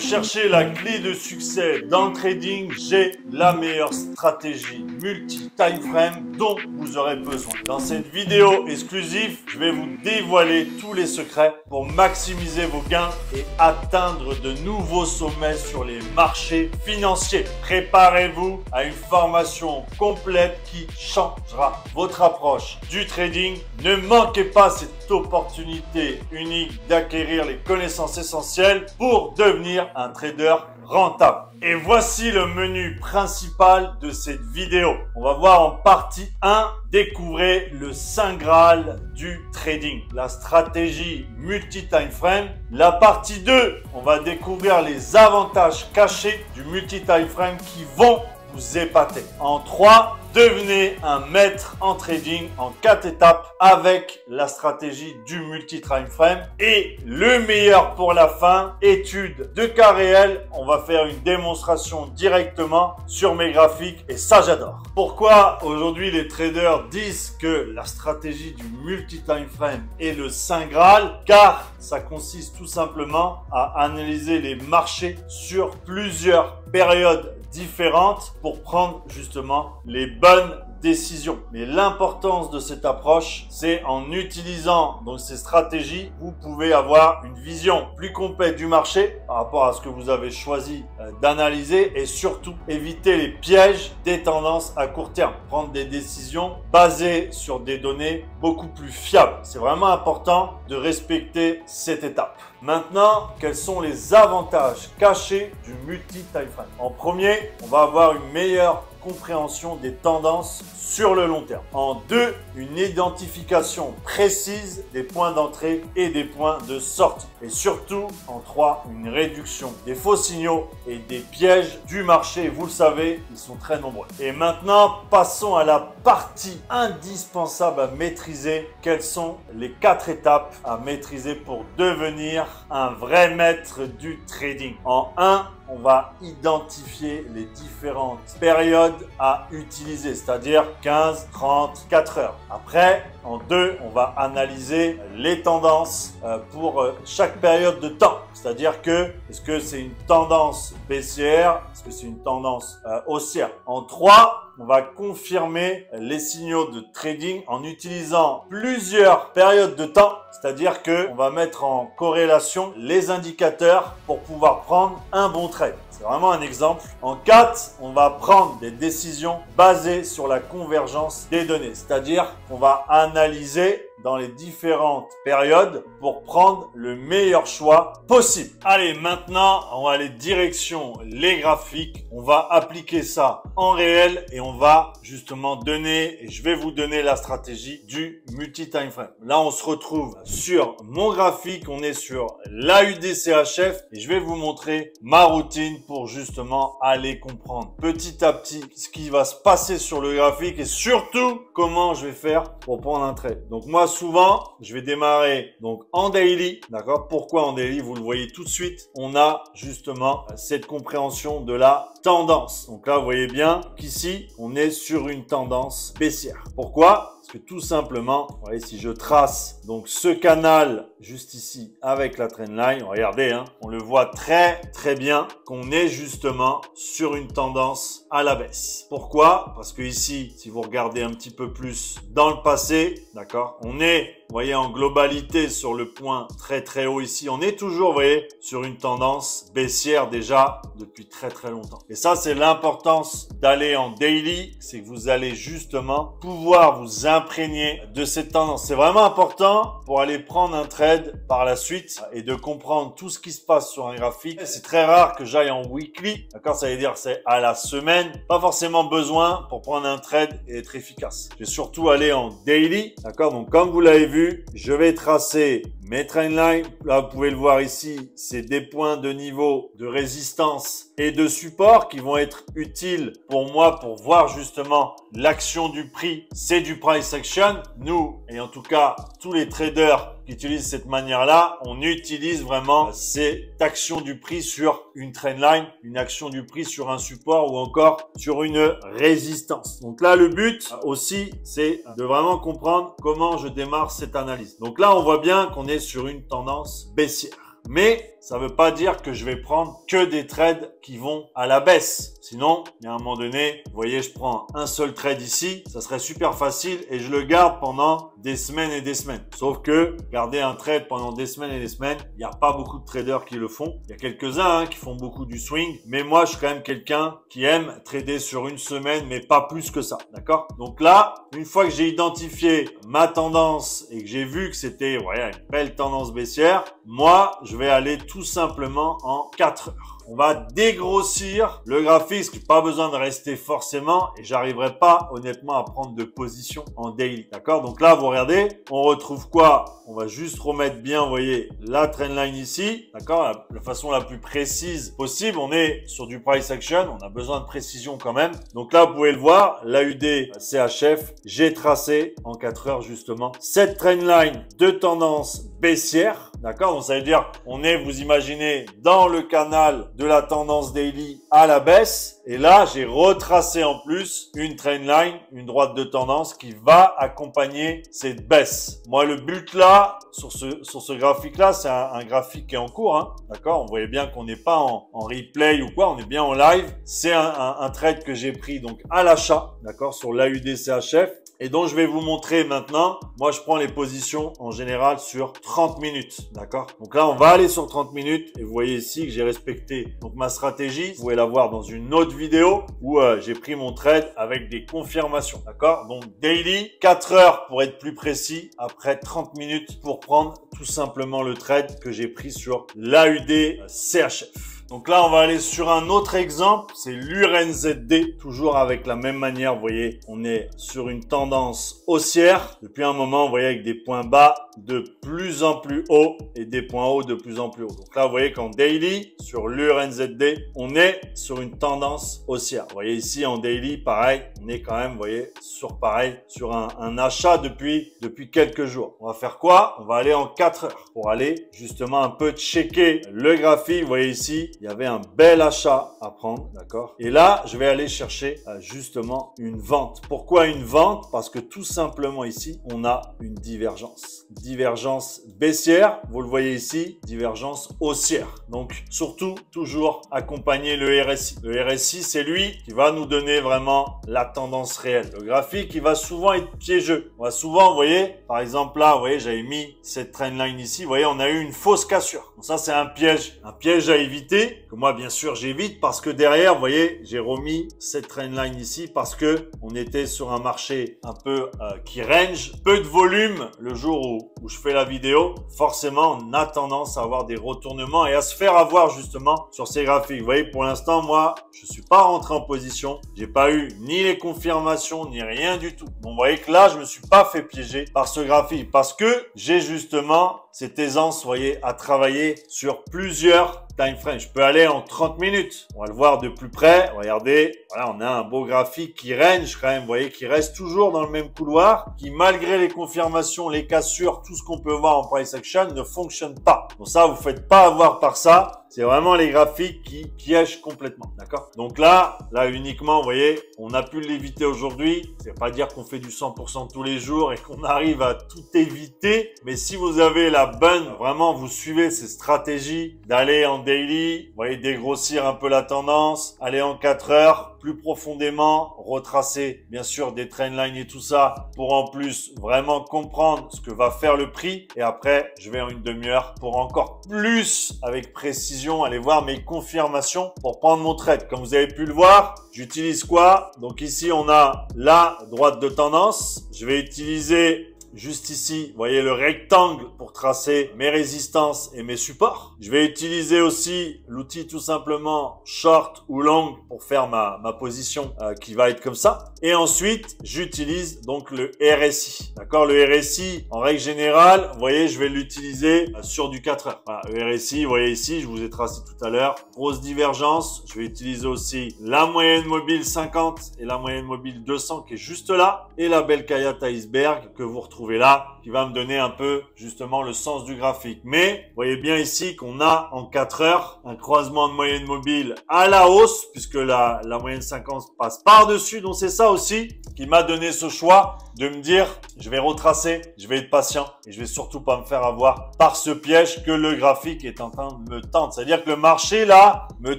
cherchez la clé de succès dans le trading, j'ai la meilleure stratégie multi-time frame dont vous aurez besoin. Dans cette vidéo exclusive, je vais vous dévoiler tous les secrets pour maximiser vos gains et atteindre de nouveaux sommets sur les marchés financiers. Préparez-vous à une formation complète qui changera votre approche du trading. Ne manquez pas cette opportunité unique d'acquérir les connaissances essentielles pour devenir un trader rentable. Et voici le menu principal de cette vidéo. On va voir en partie 1, découvrez le Saint Graal du trading, la stratégie multi-time frame. La partie 2, on va découvrir les avantages cachés du multi-time frame qui vont vous épater. En 3, devenez un maître en trading en 4 étapes avec la stratégie du multi-time frame. Et le meilleur pour la fin, étude de cas réel. On va faire une démonstration directement sur mes graphiques et ça j'adore. Pourquoi aujourd'hui les traders disent que la stratégie du multi-time frame est le Saint Graal? Car ça consiste tout simplement à analyser les marchés sur plusieurs périodes différentes pour prendre justement les bonnes décisions. Mais l'importance de cette approche, c'est en utilisant donc ces stratégies, vous pouvez avoir une vision plus complète du marché par rapport à ce que vous avez choisi d'analyser et surtout éviter les pièges des tendances à court terme. Prendre des décisions basées sur des données beaucoup plus fiables. C'est vraiment important de respecter cette étape. Maintenant, quels sont les avantages cachés du multi-time frame? En premier, on va avoir une meilleure compréhension des tendances sur le long terme. En 2, une identification précise des points d'entrée et des points de sortie. Et surtout, en 3, une réduction des faux signaux et des pièges du marché. Vous le savez, ils sont très nombreux. Et maintenant, passons à la partie indispensable à maîtriser. Quelles sont les 4 étapes à maîtriser pour devenir un vrai maître du trading? En 1, on va identifier les différentes périodes à utiliser, c'est-à-dire 15, 30, 4 heures. Après, en 2, on va analyser les tendances pour chaque période de temps. C'est-à-dire que, est-ce que c'est une tendance baissière? Est-ce que c'est une tendance haussière? En 3, on va confirmer les signaux de trading en utilisant plusieurs périodes de temps. C'est-à-dire qu'on va mettre en corrélation les indicateurs pour pouvoir prendre un bon trade. C'est vraiment un exemple. En 4, on va prendre des décisions basées sur la convergence des données. C'est-à-dire qu'on va analyser dans les différentes périodes pour prendre le meilleur choix possible. Allez, maintenant, on va aller direction les graphiques. On va appliquer ça en réel et on va justement donner, et je vais vous donner la stratégie du multi-time frame. Là, on se retrouve sur mon graphique. On est sur l'AUDCHF et je vais vous montrer ma routine pour justement aller comprendre petit à petit ce qui va se passer sur le graphique et surtout comment je vais faire pour prendre un trade. Donc moi, souvent, je vais démarrer donc en daily, d'accord? Pourquoi en daily? Vous le voyez tout de suite. On a justement cette compréhension de la tendance. Donc là, vous voyez bien qu'ici, on est sur une tendance baissière. Pourquoi? Parce que tout simplement, vous voyez, si je trace donc ce canal juste ici avec la trendline, regardez, hein, on le voit très bien qu'on est justement sur une tendance à la baisse. Pourquoi? Parce que ici, si vous regardez un petit peu plus dans le passé, d'accord, on est, vous voyez, en globalité sur le point très haut ici. On est toujours, vous voyez, sur une tendance baissière déjà depuis très longtemps. Et ça, c'est l'importance d'aller en daily, c'est que vous allez justement pouvoir vous imprégner de cette tendance. C'est vraiment important pour aller prendre un trade par la suite et de comprendre tout ce qui se passe sur un graphique. C'est très rare que j'aille en weekly, d'accord, ça veut dire c'est à la semaine. Pas forcément besoin pour prendre un trade et être efficace. Je vais surtout aller en daily, d'accord. Donc comme vous l'avez vu, je vais tracer mes trendlines. Là, vous pouvez le voir ici, c'est des points de niveau de résistance et de support qui vont être utiles pour moi pour voir justement l'action du prix. C'est du price action. Nous, et en tout cas tous les traders qui utilisent cette manière-là, on utilise vraiment cette action du prix sur une trendline, une action du prix sur un support ou encore sur une résistance. Donc là, le but aussi, c'est de vraiment comprendre comment je démarre cette analyse. Donc là, on voit bien qu'on est sur une tendance baissière. Mais ça veut pas dire que je vais prendre que des trades qui vont à la baisse. Sinon, il y a un moment donné, vous voyez, je prends un seul trade ici, ça serait super facile et je le garde pendant des semaines et des semaines. Sauf que garder un trade pendant des semaines et des semaines, il n'y a pas beaucoup de traders qui le font. Il y a quelques-uns qui font beaucoup du swing, mais moi, je suis quand même quelqu'un qui aime trader sur une semaine, mais pas plus que ça, d'accord? Donc là, une fois que j'ai identifié ma tendance et que j'ai vu que c'était une belle tendance baissière, moi, je vais aller tout simplement en 4 heures. On va dégrossir le graphique, pas besoin de rester forcément et j'arriverai pas honnêtement à prendre de position en daily. D'accord? Donc là, vous regardez, on retrouve quoi? On va juste remettre bien, vous voyez, la trendline ici. D'accord? La façon la plus précise possible. On est sur du price action. On a besoin de précision quand même. Donc là, vous pouvez le voir, l'AUD CHF, j'ai tracé en 4 heures justement cette trendline de tendance baissière. D'accord? Donc ça veut dire, on est, vous imaginez, dans le canal de la tendance daily à la baisse. Et là, j'ai retracé en plus une trendline, une droite de tendance qui va accompagner cette baisse. Moi, le but là, sur ce graphique-là, c'est un graphique qui est en cours. Hein, d'accord? On voyait bien qu'on n'est pas en replay ou quoi, on est bien en live. C'est un trade que j'ai pris donc à l'achat, d'accord, sur l'AUD CHF. Et donc, je vais vous montrer maintenant. Moi, je prends les positions en général sur 30 minutes. D'accord? Donc là, on va aller sur 30 minutes. Et vous voyez ici que j'ai respecté donc ma stratégie. Vous pouvez la voir dans une autre vidéo où j'ai pris mon trade avec des confirmations. D'accord? Donc, daily, 4 heures pour être plus précis. Après 30 minutes pour prendre tout simplement le trade que j'ai pris sur l'AUD CHF. Donc là, on va aller sur un autre exemple, c'est l'URNZD, toujours avec la même manière, vous voyez, on est sur une tendance haussière. Depuis un moment, vous voyez, avec des points bas de plus en plus hauts et des points hauts de plus en plus hauts. Donc là, vous voyez qu'en daily, sur l'URNZD, on est sur une tendance haussière. Vous voyez ici, en daily, pareil, on est quand même, vous voyez, sur un achat depuis quelques jours. On va faire quoi? On va aller en 4 heures pour aller justement un peu checker le graphique. Vous voyez ici, il y avait un bel achat à prendre, d'accord? Et là, je vais aller chercher justement une vente. Pourquoi une vente? Parce que tout simplement ici, on a une divergence. Divergence baissière, vous le voyez ici, divergence haussière. Donc, surtout, toujours accompagner le RSI. Le RSI, c'est lui qui va nous donner vraiment la tendance réelle. Le graphique, il va souvent être piégeux. On va souvent, vous voyez, par exemple là, vous voyez, j'avais mis cette trendline ici. Vous voyez, on a eu une fausse cassure. Donc ça, c'est un piège à éviter. Que moi, bien sûr, j'évite parce que derrière, vous voyez, j'ai remis cette trendline ici parce que on était sur un marché un peu qui range, peu de volume le jour où je fais la vidéo. Forcément, on a tendance à avoir des retournements et à se faire avoir justement sur ces graphiques. Vous voyez, pour l'instant, moi, je suis pas rentré en position. J'ai pas eu ni les confirmations, ni rien du tout. Donc, vous voyez que là, je me suis pas fait piéger par ce graphique parce que j'ai justement cette aisance, vous voyez, à travailler sur plusieurs time frame. Je peux aller en 30 minutes. On va le voir de plus près. Regardez, voilà, on a un beau graphique qui range quand même, vous voyez, qui reste toujours dans le même couloir, qui malgré les confirmations, les cassures, tout ce qu'on peut voir en price action ne fonctionne pas. Donc ça, vous faites pas avoir par ça. C'est vraiment les graphiques qui piègent complètement, d'accord? Donc là uniquement, vous voyez, on a pu l'éviter aujourd'hui. C'est pas dire qu'on fait du 100% tous les jours et qu'on arrive à tout éviter. Mais si vous avez la bonne, vraiment, vous suivez ces stratégies d'aller en daily, vous voyez, dégrossir un peu la tendance, aller en 4 heures, plus profondément, retracer bien sûr des trendlines et tout ça pour en plus vraiment comprendre ce que va faire le prix. Et après, je vais en une demi-heure pour encore plus avec précision aller voir mes confirmations pour prendre mon trade. Comme vous avez pu le voir, j'utilise quoi? Donc ici, on a la droite de tendance. Je vais utiliser juste ici, vous voyez le rectangle pour tracer mes résistances et mes supports. Je vais utiliser aussi l'outil tout simplement short ou long pour faire ma position qui va être comme ça. Et ensuite, j'utilise donc le RSI. D'accord? Le RSI, en règle générale, vous voyez, je vais l'utiliser sur du 4 heures. Voilà, le RSI, vous voyez ici, je vous ai tracé tout à l'heure. Grosse divergence. Je vais utiliser aussi la moyenne mobile 50 et la moyenne mobile 200 qui est juste là. Et la belle Kayat Iceberg que vous retrouvez là, qui va me donner un peu justement le sens du graphique. Mais vous voyez bien ici qu'on a en 4 heures un croisement de moyenne mobile à la hausse puisque la moyenne 50 passe par-dessus. Donc c'est ça aussi qui m'a donné ce choix de me dire, je vais retracer, je vais être patient et je vais surtout pas me faire avoir par ce piège que le graphique est en train de me tendre. C'est-à-dire que le marché, là, me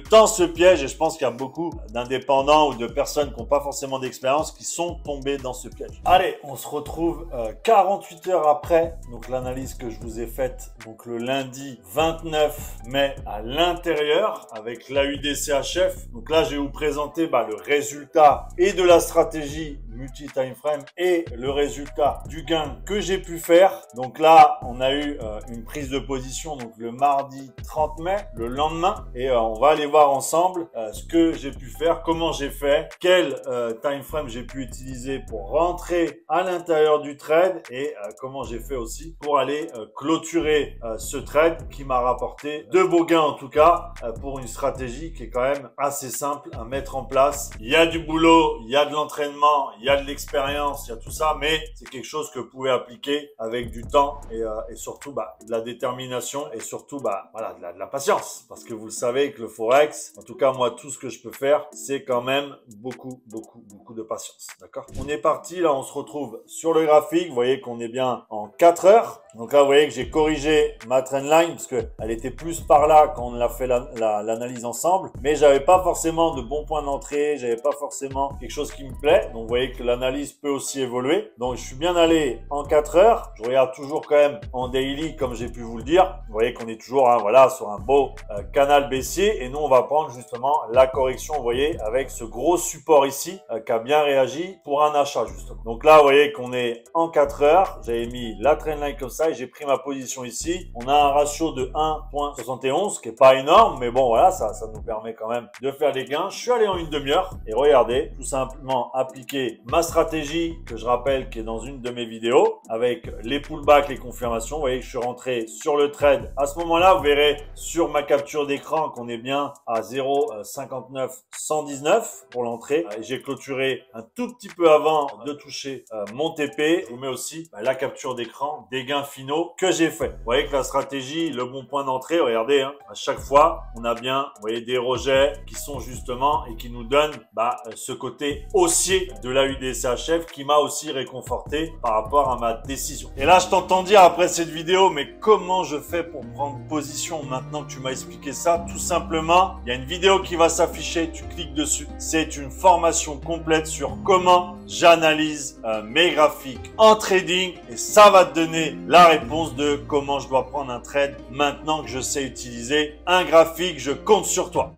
tend ce piège et je pense qu'il y a beaucoup d'indépendants ou de personnes qui n'ont pas forcément d'expérience qui sont tombés dans ce piège. Allez, on se retrouve 48 heures après, donc l'analyse que je vous ai faite, donc le lundi 29 mai à l'intérieur avec l'AUDCHF. Donc là, je vais vous présenter le résultat et de la stratégie multi-time frame et le résultat du gain que j'ai pu faire. Donc là, on a eu une prise de position donc le mardi 30 mai, le lendemain, et on va aller voir ensemble ce que j'ai pu faire, comment j'ai fait, quel time frame j'ai pu utiliser pour rentrer à l'intérieur du trade et comment j'ai fait aussi pour aller clôturer ce trade qui m'a rapporté de beaux gains en tout cas pour une stratégie qui est quand même assez simple à mettre en place. Il y a du boulot, il y a de l'entraînement, il y a de l'expérience, il y a tout ça, mais c'est quelque chose que vous pouvez appliquer avec du temps et surtout de la détermination et surtout voilà, de la patience, parce que vous le savez que le Forex, en tout cas moi tout ce que je peux faire, c'est quand même beaucoup de patience, d'accord? On est parti, là on se retrouve sur le graphique, vous voyez qu'on est bien en 4 heures. Donc là vous voyez que j'ai corrigé ma trendline parce que elle était plus par là quand on a fait l'analyse ensemble, mais j'avais pas forcément de bons points d'entrée, j'avais pas forcément quelque chose qui me plaît. Donc vous voyez que l'analyse peut aussi évoluer. Donc je suis bien allé en 4 heures. Je regarde toujours quand même en daily comme j'ai pu vous le dire. Vous voyez qu'on est toujours voilà, sur un beau canal baissier et nous on va prendre justement la correction, vous voyez, avec ce gros support ici qui a bien réagi pour un achat justement. Donc là vous voyez qu'on est en 4 heures. J'avais mis la trendline comme ça et j'ai pris ma position ici. On a un ratio de 1.71 qui est pas énorme, mais bon voilà, ça nous permet quand même de faire des gains. Je suis allé en une demi-heure et regardez, tout simplement appliquer ma stratégie que je rappelle qui est dans une de mes vidéos avec les pullbacks, les confirmations. Vous voyez que je suis rentré sur le trade. À ce moment-là, vous verrez sur ma capture d'écran qu'on est bien à 0,59119 pour l'entrée. J'ai clôturé un tout petit peu avant de toucher mon TP. Je vous mets aussi la capture d'écran des gains finaux que j'ai fait. Vous voyez que la stratégie, le bon point d'entrée, regardez, à chaque fois, on a bien, vous voyez, des rejets qui sont justement et qui nous donnent ce côté haussier de la UDCHF qui m'a aussi réconforté par rapport à ma décision. Et là, je t'entends dire après cette vidéo, mais comment je fais pour prendre position maintenant que tu m'as expliqué ça? Tout simplement, il y a une vidéo qui va s'afficher, tu cliques dessus. C'est une formation complète sur comment j'analyse mes graphiques en trading et ça va te donner la réponse de comment je dois prendre un trade maintenant que je sais utiliser un graphique. Je compte sur toi.